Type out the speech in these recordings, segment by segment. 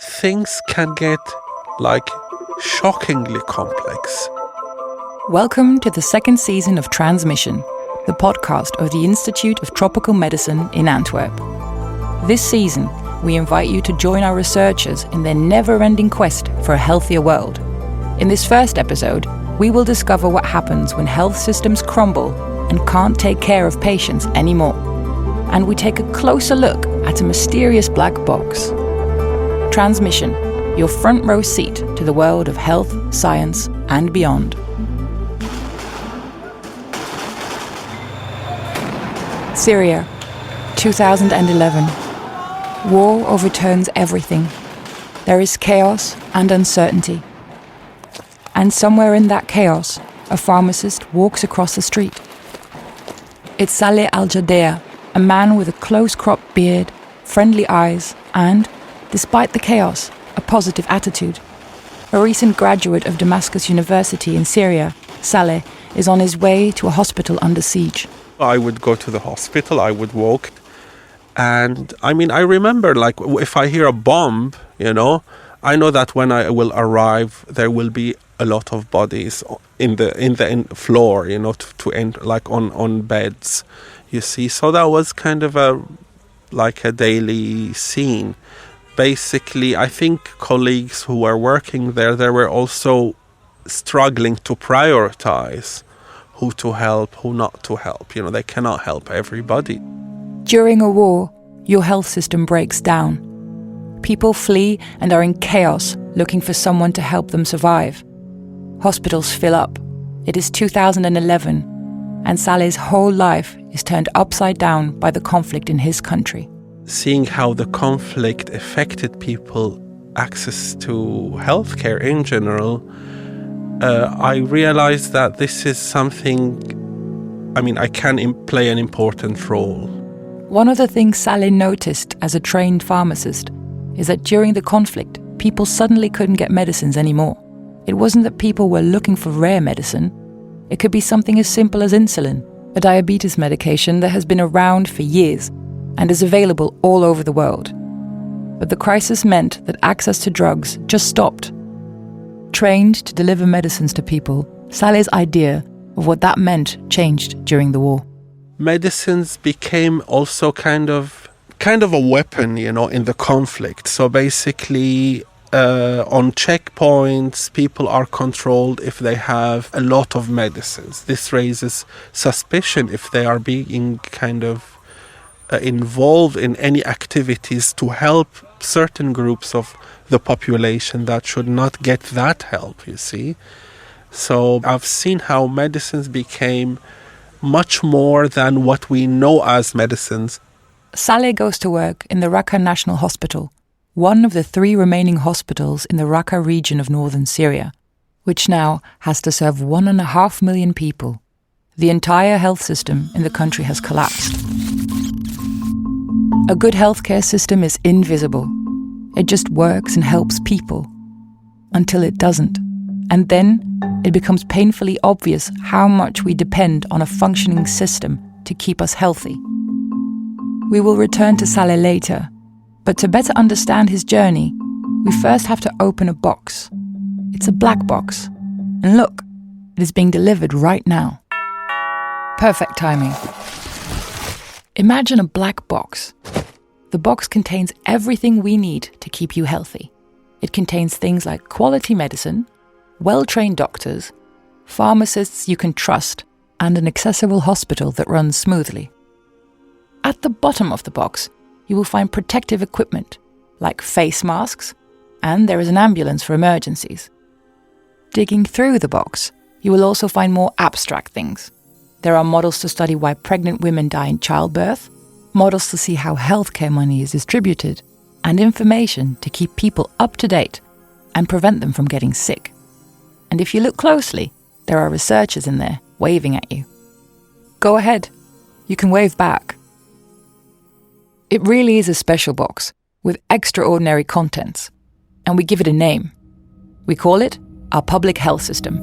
things can get, shockingly complex. Welcome to the second season of Transmission, the podcast of the Institute of Tropical Medicine in Antwerp. This season, we invite you to join our researchers in their never-ending quest for a healthier world. In this first episode, we will discover what happens when health systems crumble and can't take care of patients anymore. And we take a closer look at a mysterious black box. Transmission, your front row seat to the world of health, science, and beyond. Syria, 2011. War overturns everything. There is chaos and uncertainty. And somewhere in that chaos, a pharmacist walks across the street. It's Saleh Aljadeeah, a man with a close-cropped beard, friendly eyes, and, despite the chaos, a positive attitude. A recent graduate of Damascus University in Syria, Saleh is on his way to a hospital under siege. I would go to the hospital, I would walk. And I remember, if I hear a bomb, I know that when I will arrive, there will be a lot of bodies in the floor, to end, on beds, you see. So that was kind of a daily scene. Basically, I think colleagues who were working there, they were also struggling to prioritize who to help, who not to help. They cannot help everybody. During a war, your health system breaks down. People flee and are in chaos, looking for someone to help them survive. Hospitals fill up. It is 2011, and Saleh's whole life is turned upside down by the conflict in his country. Seeing how the conflict affected people, access to healthcare in general, I realized that this is something, I can play an important role. One of the things Saleh noticed as a trained pharmacist is that during the conflict, people suddenly couldn't get medicines anymore. It wasn't that people were looking for rare medicine. It could be something as simple as insulin, a diabetes medication that has been around for years and is available all over the world. But the crisis meant that access to drugs just stopped. Trained to deliver medicines to people, Saleh's idea of what that meant changed during the war. Medicines became also kind of a weapon, in the conflict. So basically, on checkpoints, people are controlled if they have a lot of medicines. This raises suspicion if they are being involved in any activities to help certain groups of the population that should not get that help, you see. So I've seen how medicines became much more than what we know as medicines. Saleh goes to work in the Raqqa National Hospital, one of the 3 remaining hospitals in the Raqqa region of northern Syria, which now has to serve 1.5 million people. The entire health system in the country has collapsed. A good healthcare system is invisible. It just works and helps people. Until it doesn't. And then it becomes painfully obvious how much we depend on a functioning system to keep us healthy. We will return to Saleh later, but to better understand his journey, we first have to open a box. It's a black box. And look, it is being delivered right now. Perfect timing. Imagine a black box. The box contains everything we need to keep you healthy. It contains things like quality medicine, well-trained doctors, pharmacists you can trust, and an accessible hospital that runs smoothly. At the bottom of the box, you will find protective equipment, like face masks, and there is an ambulance for emergencies. Digging through the box, you will also find more abstract things. There are models to study why pregnant women die in childbirth, models to see how healthcare money is distributed, and information to keep people up to date and prevent them from getting sick. And if you look closely, there are researchers in there waving at you. Go ahead, you can wave back. It really is a special box with extraordinary contents, and we give it a name. We call it our public health system.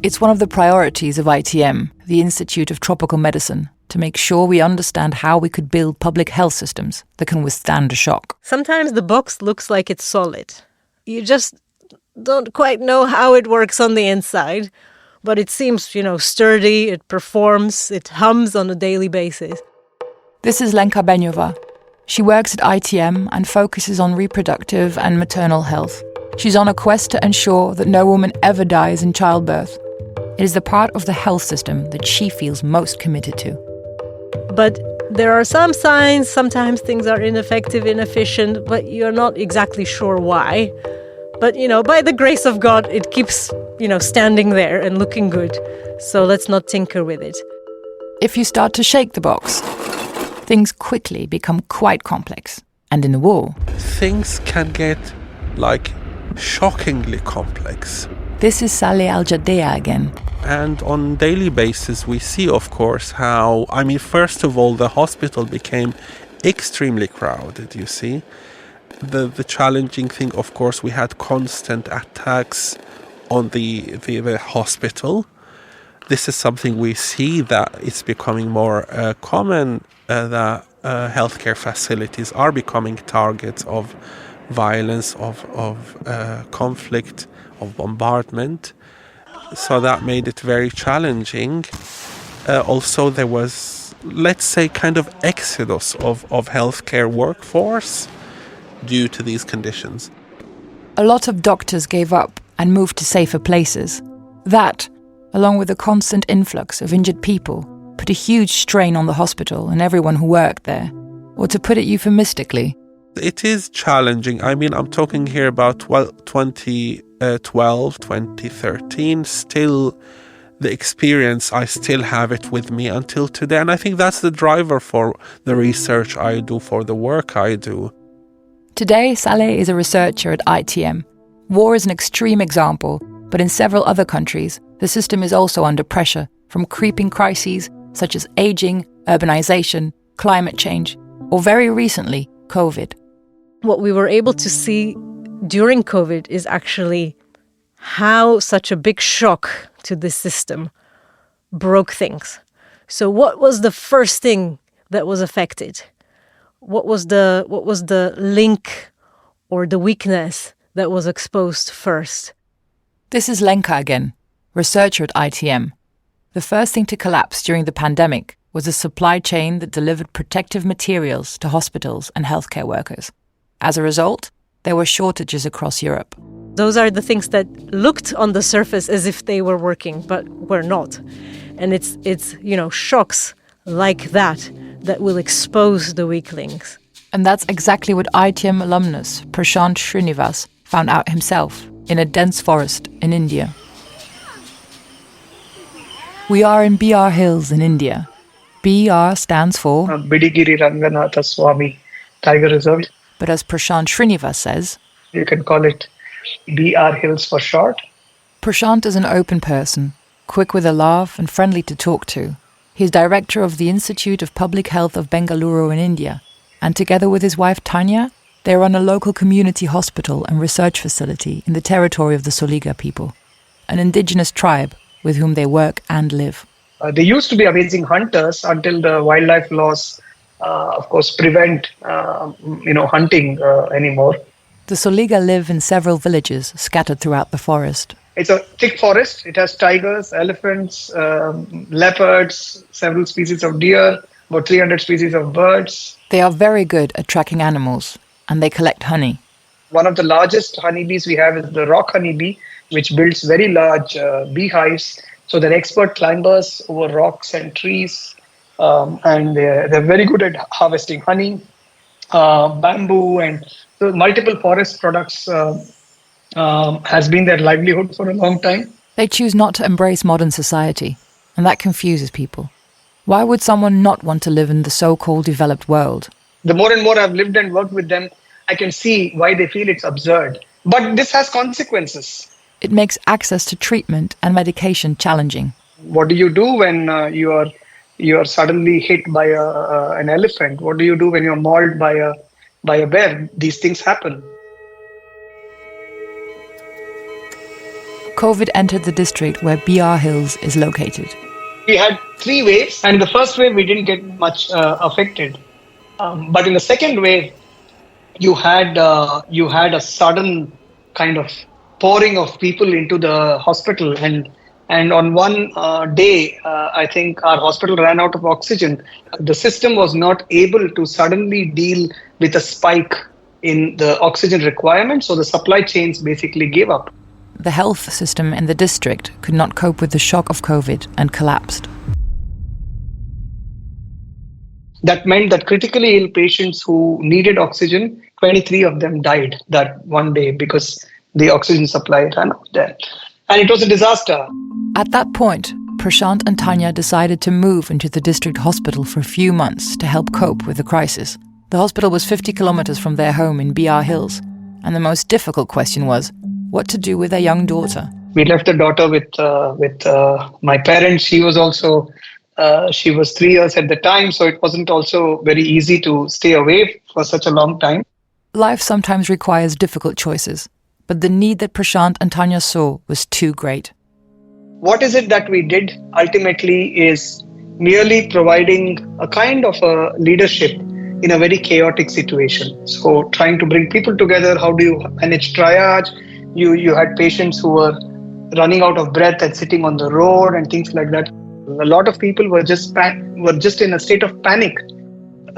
It's one of the priorities of ITM, the Institute of Tropical Medicine, to make sure we understand how we could build public health systems that can withstand a shock. Sometimes the box looks like it's solid. You just don't quite know how it works on the inside, but it seems, sturdy, it performs, it hums on a daily basis. This is Lenka Beňová. She works at ITM and focuses on reproductive and maternal health. She's on a quest to ensure that no woman ever dies in childbirth. It is the part of the health system that she feels most committed to. But there are some signs, sometimes things are ineffective, inefficient, but you're not exactly sure why. But, by the grace of God, it keeps, standing there and looking good. So let's not tinker with it. If you start to shake the box, things quickly become quite complex. And in a war, Things can get, shockingly complex. This is Saleh Aljadeeah again. And on daily basis, we see, of course, how, first of all, the hospital became extremely crowded, you see. The challenging thing, of course, we had constant attacks on the hospital. This is something we see that it's becoming more common, that healthcare facilities are becoming targets of violence, of conflict, of bombardment. So that made it very challenging. Also, there was, let's say, kind of exodus of healthcare workforce due to these conditions. A lot of doctors gave up and moved to safer places. That, along with the constant influx of injured people, put a huge strain on the hospital and everyone who worked there. Or to put it euphemistically, it is challenging. I'm talking here about 2012, 2013. Still, the experience, I still have it with me until today. And I think that's the driver for the research I do, for the work I do. Today, Saleh is a researcher at ITM. War is an extreme example, but in several other countries, the system is also under pressure from creeping crises such as aging, urbanization, climate change, or very recently, COVID. What we were able to see during COVID is actually how such a big shock to the system broke things. So what was the first thing that was affected? What was the link or the weakness that was exposed first? This is Lenka again, researcher at ITM. The first thing to collapse during the pandemic was a supply chain that delivered protective materials to hospitals and healthcare workers. As a result, there were shortages across Europe. Those are the things that looked on the surface as if they were working, but were not. And it's shocks like that will expose the weaklings. And that's exactly what ITM alumnus Prashanth Srinivas found out himself in a dense forest in India. We are in BR Hills in India. BR stands for Bidigiri Ranganatha Swami Tiger Reserve. But as Prashanth Srinivas says, you can call it BR Hills for short. Prashanth is an open person, quick with a laugh and friendly to talk to. He's director of the Institute of Public Health of Bengaluru in India, and together with his wife Tanya, they run a local community hospital and research facility in the territory of the Soliga people, an indigenous tribe with whom they work and live. They used to be amazing hunters until the wildlife laws, of course, prevent hunting anymore. The Soliga live in several villages scattered throughout the forest. It's a thick forest. It has tigers, elephants, leopards, several species of deer, about 300 species of birds. They are very good at tracking animals, and they collect honey. One of the largest honeybees we have is the rock honeybee, which builds very large beehives. So they're expert climbers over rocks and trees, and they're very good at harvesting honey, bamboo, and so multiple forest products has been their livelihood for a long time. They choose not to embrace modern society, and that confuses people. Why would someone not want to live in the so-called developed world? The more and more I've lived and worked with them, I can see why they feel it's absurd. But this has consequences. It makes access to treatment and medication challenging. What do you do when you are suddenly hit by an elephant? What do you do when you're mauled by a bear? These things happen. COVID entered the district where BR Hills is located. We had 3 waves, and in the first wave, we didn't get much affected. But in the second wave, you had a sudden kind of pouring of people into the hospital, and on one day, I think our hospital ran out of oxygen. The system was not able to suddenly deal with a spike in the oxygen requirement, so the supply chains basically gave up. The health system in the district could not cope with the shock of COVID and collapsed. That meant that critically ill patients who needed oxygen, 23 of them died that one day because the oxygen supply ran out there. And it was a disaster. At that point, Prashanth and Tanya decided to move into the district hospital for a few months to help cope with the crisis. The hospital was 50 kilometers from their home in BR Hills, and the most difficult question was what to do with their young daughter. We left the daughter with my parents. She was also she was 3 years at the time, so it wasn't also very easy to stay away for such a long time. Life sometimes requires difficult choices, but the need that Prashanth and Tanya saw was too great. What is it that we did ultimately is merely providing a kind of a leadership in a very chaotic situation. So trying to bring people together, how do you manage triage? You had patients who were running out of breath and sitting on the road and things like that. A lot of people were just in a state of panic.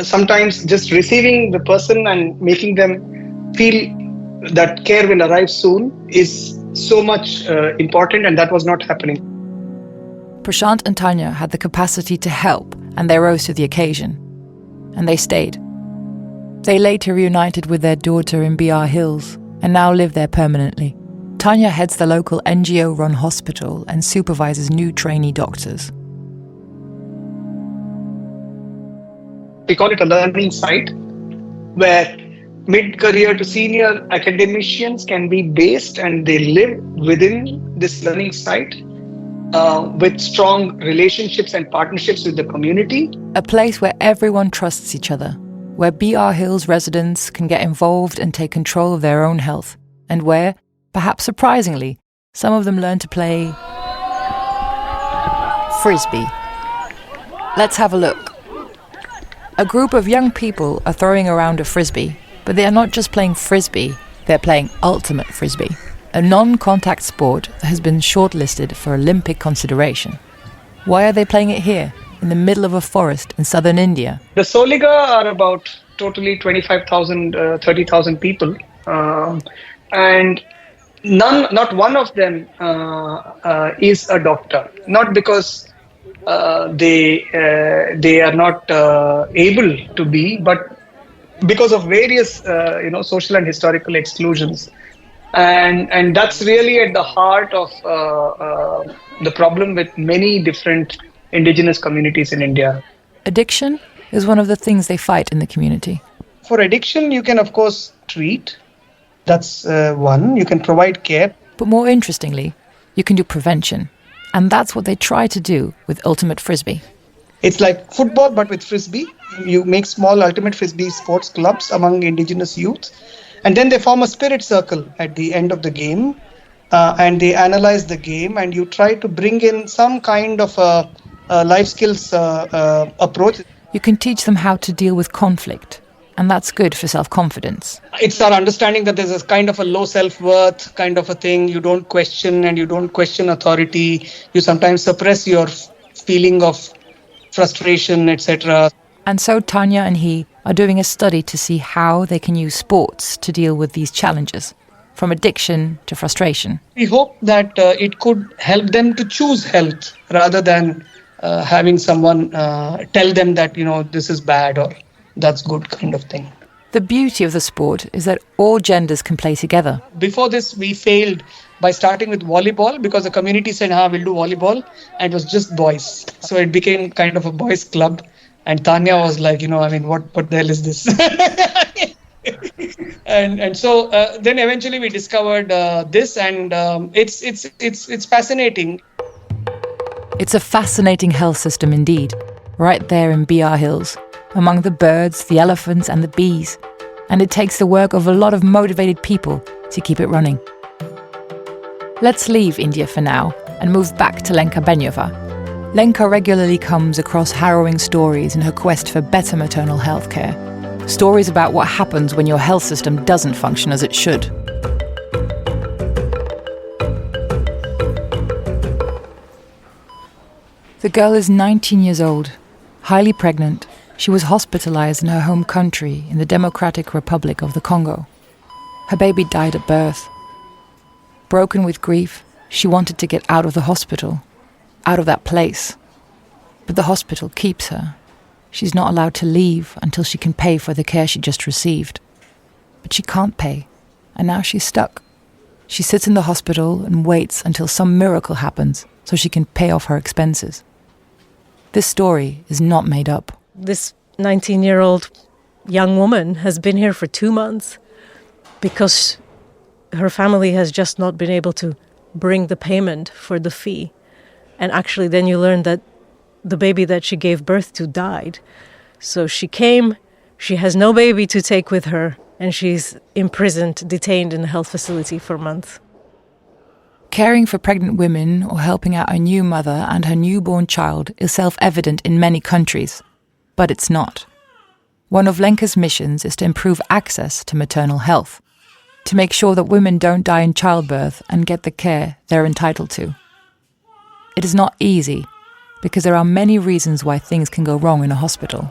Sometimes just receiving the person and making them feel that care will arrive soon is so much important, and that was not happening. Prashanth and Tanya had the capacity to help, and they rose to the occasion. And they stayed. They later reunited with their daughter in BR Hills and now live there permanently. Tanya heads the local NGO-run hospital and supervises new trainee doctors. We call it a learning site where mid-career to senior academicians can be based and they live within this learning site with strong relationships and partnerships with the community. A place where everyone trusts each other, where BR Hills residents can get involved and take control of their own health, and where, perhaps surprisingly, some of them learn to play frisbee. Let's have a look. A group of young people are throwing around a frisbee, but they are not just playing frisbee, they're playing ultimate frisbee, a non-contact sport that has been shortlisted for Olympic consideration. Why are they playing it here, in the middle of a forest in southern India? The Soliga are about totally 25,000, 30,000 people, and not one of them is a doctor. Not because they are not able to be, but because of various social and historical exclusions, and that's really at the heart of the problem with many different indigenous communities in India. Addiction is one of the things they fight in the community. For addiction, you can of course treat. That's one. You can provide care. But more interestingly, you can do prevention. And that's what they try to do with Ultimate Frisbee. It's like football, but with Frisbee. You make small Ultimate Frisbee sports clubs among indigenous youth. And then they form a spirit circle at the end of the game. And they analyze the game. And you try to bring in some kind of a life skills approach. You can teach them how to deal with conflict. And that's good for self-confidence. It's our understanding that there's a kind of a low self-worth kind of a thing. You don't question, and you don't question authority. You sometimes suppress your feeling of frustration, etc. And so Tanya and he are doing a study to see how they can use sports to deal with these challenges, from addiction to frustration. We hope that it could help them to choose health rather than having someone tell them that, this is bad or that's good kind of thing. The beauty of the sport is that all genders can play together. Before this, we failed by starting with volleyball because the community said, we'll do volleyball, and it was just boys. So it became kind of a boys' club. And Tanya was like, what the hell is this? and so then eventually we discovered this, and it's fascinating. It's a fascinating health system indeed, right there in BR Hills, among the birds, the elephants and the bees. And it takes the work of a lot of motivated people to keep it running. Let's leave India for now and move back to Lenka Beňová, Lenka regularly comes across harrowing stories in her quest for better maternal health care. Stories about what happens when your health system doesn't function as it should. The girl is 19 years old, highly pregnant. She was hospitalized in her home country in the Democratic Republic of the Congo. Her baby died at birth. Broken with grief, she wanted to get out of the hospital, out of that place. But the hospital keeps her. She's not allowed to leave until she can pay for the care she just received. But she can't pay, and now she's stuck. She sits in the hospital and waits until some miracle happens so she can pay off her expenses. This story is not made up. This 19-year-old young woman has been here for 2 months because her family has just not been able to bring the payment for the fee. And actually then you learn that the baby that she gave birth to died. So she came, she has no baby to take with her, and she's imprisoned, detained in a health facility for months. Caring for pregnant women or helping out a new mother and her newborn child is self-evident in many countries, but it's not. One of Lenka's missions is to improve access to maternal health, to make sure that women don't die in childbirth and get the care they're entitled to. It is not easy, because there are many reasons why things can go wrong in a hospital.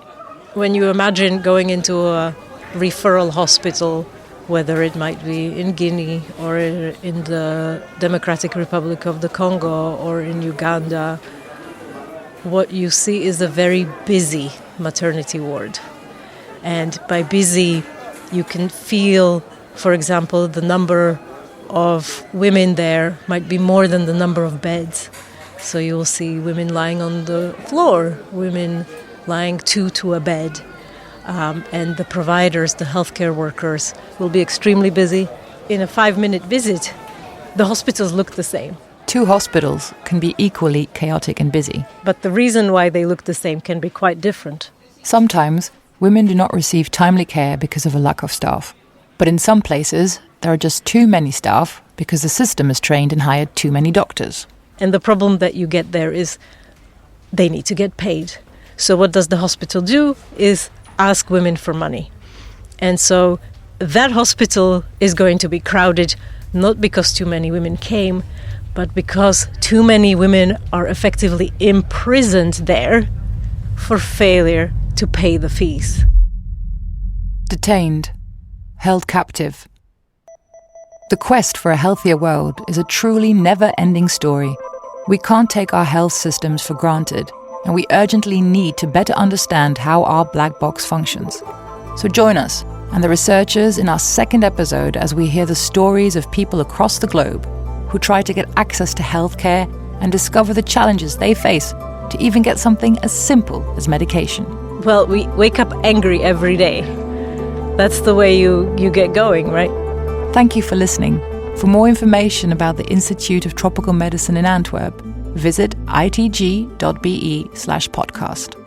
When you imagine going into a referral hospital, whether it might be in Guinea or in the Democratic Republic of the Congo or in Uganda, what you see is a very busy maternity ward. And by busy, you can feel, for example, the number of women there might be more than the number of beds. So you will see women lying on the floor, women lying two to a bed. And the providers, the healthcare workers, will be extremely busy. In a 5-minute visit, the hospitals look the same. 2 hospitals can be equally chaotic and busy. But the reason why they look the same can be quite different. Sometimes, women do not receive timely care because of a lack of staff. But in some places, there are just too many staff because the system has trained and hired too many doctors. And the problem that you get there is they need to get paid. So what does the hospital do is ask women for money. And so that hospital is going to be crowded, not because too many women came, but because too many women are effectively imprisoned there for failure to pay the fees. Detained, held captive. The quest for a healthier world is a truly never-ending story. We can't take our health systems for granted, and we urgently need to better understand how our black box functions. So join us and the researchers in our second episode as we hear the stories of people across the globe who try to get access to healthcare and discover the challenges they face to even get something as simple as medication. Well, we wake up angry every day. That's the way you get going, right? Thank you for listening. For more information about the Institute of Tropical Medicine in Antwerp, visit itg.be/podcast.